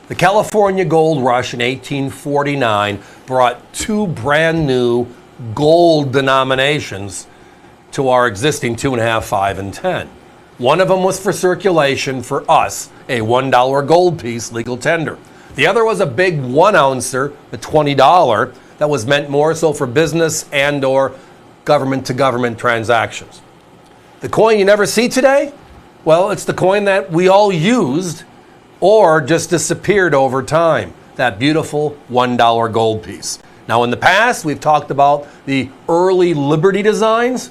The California gold rush in 1849 brought two brand new gold denominations to our existing 2.5, 5, and 10. One of them was for circulation for us, a $1 gold piece, legal tender. The other was a big 1 ouncer, the $20, that was meant more so for business and or government-to-government transactions. The coin you never see today? Well, it's the coin that we all used or just disappeared over time, that beautiful $1 gold piece. Now, in the past, we've talked about the early Liberty designs.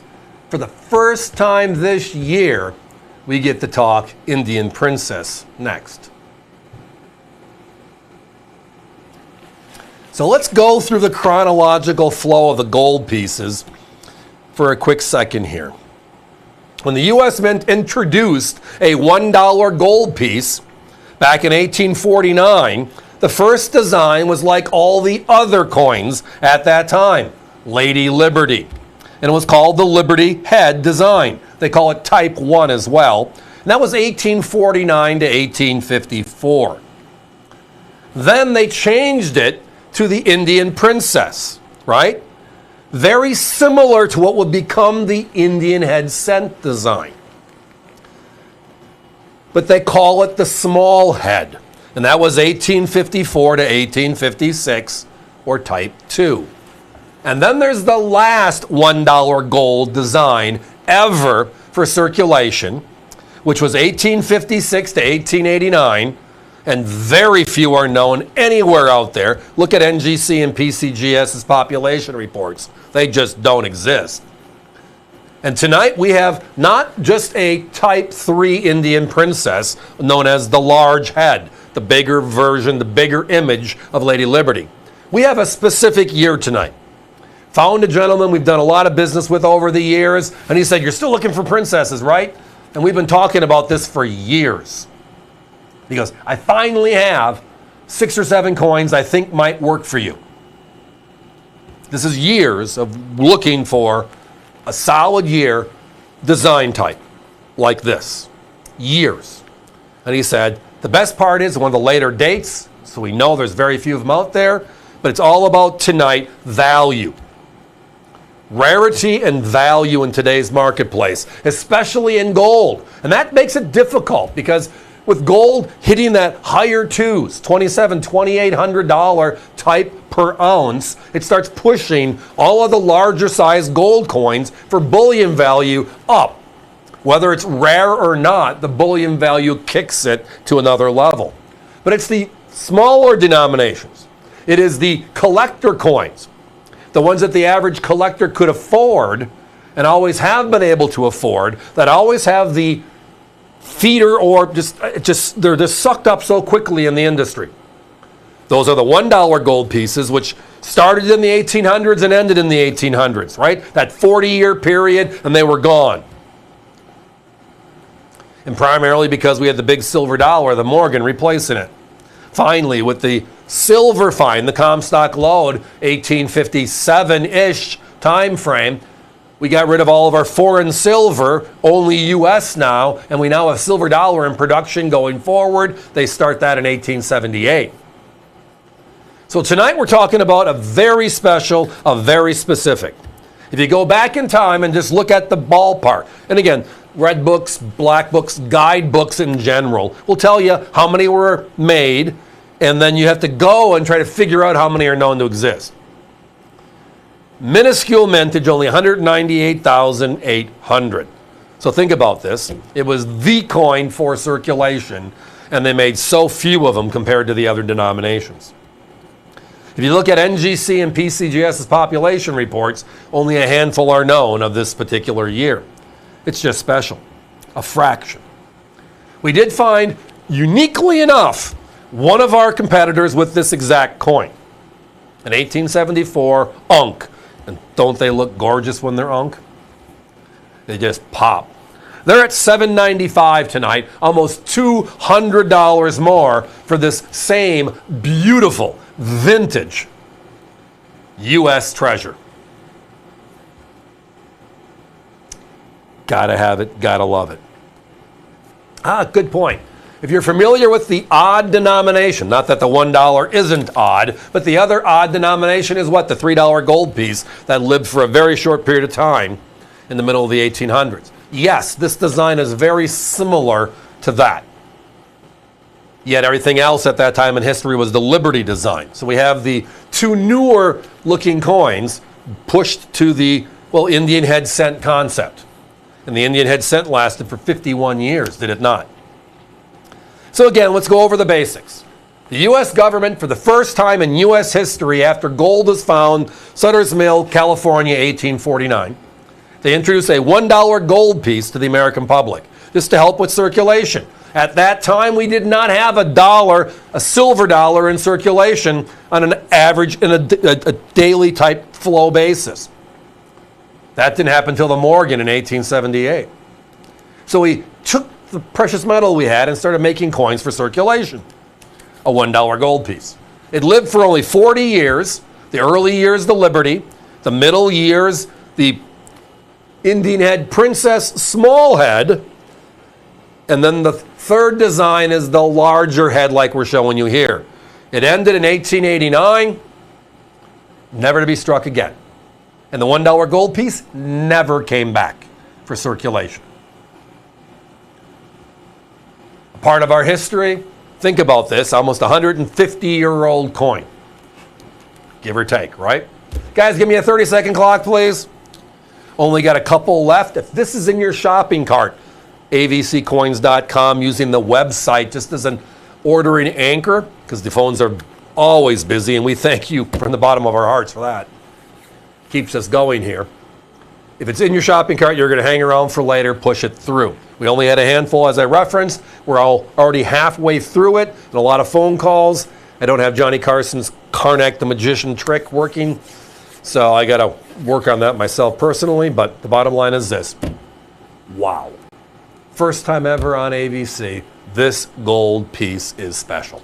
For the first time this year, we get to talk Indian Princess next. So let's go through the chronological flow of the gold pieces for a quick second here. When the U.S. Mint introduced a $1 gold piece back in 1849, the first design was like all the other coins at that time, Lady Liberty. And it was called the Liberty Head design. They call it Type 1 as well. And that was 1849 to 1854. Then they changed it to the Indian Princess, right? Very similar to what would become the Indian Head Cent design. But they call it the Small Head. And that was 1854 to 1856, or Type 2. And then there's the last $1 gold design ever for circulation, which was 1856 to 1889. And very few are known anywhere out there. Look at NGC and PCGS's population reports. They just don't exist. And tonight we have not just a Type 3 Indian Princess known as the large head, the bigger version, the bigger image of Lady Liberty. We have a specific year tonight. Found a gentleman we've done a lot of business with over the years, and he said, "You're still looking for princesses, right?" And we've been talking about this for years. He goes, "I finally have 6 or 7 coins I think might work for you." This is years of looking for a solid year design type like this. Years. And he said, the best part is one of the later dates, so we know there's very few of them out there, but it's all about tonight value. Rarity and value in today's marketplace, especially in gold. And that makes it difficult because with gold hitting that higher twos, $2,700, $2,800 type per ounce, it starts pushing all of the larger size gold coins for bullion value up. Whether it's rare or not, the bullion value kicks it to another level. But it's the smaller denominations. It is the collector coins, the ones that the average collector could afford and always have been able to afford, that always have the feeder or they're just sucked up so quickly in the industry. Those are the $1 gold pieces, which started in the 1800s and ended in the 1800s, right? That 40-year period, and they were gone. And primarily because we had the big silver dollar, the Morgan, replacing it. Finally, with the silver fine, the Comstock Lode, 1857-ish time frame, we got rid of all of our foreign silver, only U.S. now, and we now have silver dollar in production going forward. They start that in 1878. So tonight we're talking about a very special, a very specific. If you go back in time and just look at the ballpark, and again, red books, black books, guidebooks in general will tell you how many were made, and then you have to go and try to figure out how many are known to exist. Minuscule mintage, only 198,800. So think about this. It was the coin for circulation, and they made so few of them compared to the other denominations. If you look at NGC and PCGS's population reports, only a handful are known of this particular year. It's just special, a fraction. We did find, uniquely enough, one of our competitors with this exact coin. An 1874 Unk. And don't they look gorgeous when they're Unk? They just pop. They're at $7.95 tonight, almost $200 more for this same beautiful vintage U.S. treasure. Gotta have it, gotta love it. Good point. If you're familiar with the odd denomination, not that the $1 isn't odd, but the other odd denomination is what? The $3 gold piece that lived for a very short period of time in the middle of the 1800s. Yes, this design is very similar to that. Yet everything else at that time in history was the Liberty design. So we have the two newer looking coins pushed to the, well, Indian head cent concept. And the Indian head cent lasted for 51 years, did it not? So again, let's go over the basics. The U.S. government, for the first time in U.S. history after gold was found, Sutter's Mill, California, 1849, they introduced a $1 gold piece to the American public, just to help with circulation. At that time, we did not have a silver dollar in circulation on an average, in a daily type flow basis. That didn't happen until the Morgan in 1878. So we took the precious metal we had and started making coins for circulation. A $1 gold piece. It lived for only 40 years. The early years, the Liberty. The middle years, the Indian head Princess small head. And then the third design is the larger head like we're showing you here. It ended in 1889, never to be struck again. And the $1 gold piece never came back for circulation. A part of our history, think about this, almost 150-year-old coin. Give or take, right? Guys, give me a 30-second clock, please. Only got a couple left. If this is in your shopping cart, avccoins.com, using the website just as an ordering anchor, because the phones are always busy, and we thank you from the bottom of our hearts for that. Keeps us going here. If it's in your shopping cart, you're going to hang around for later, push it through. We only had a handful, as I referenced. We're already halfway through it, and a lot of phone calls. I don't have Johnny Carson's Karnak the Magician trick working, so I got to work on that myself personally, but the bottom line is this. Wow. First time ever on AVC, this gold piece is special.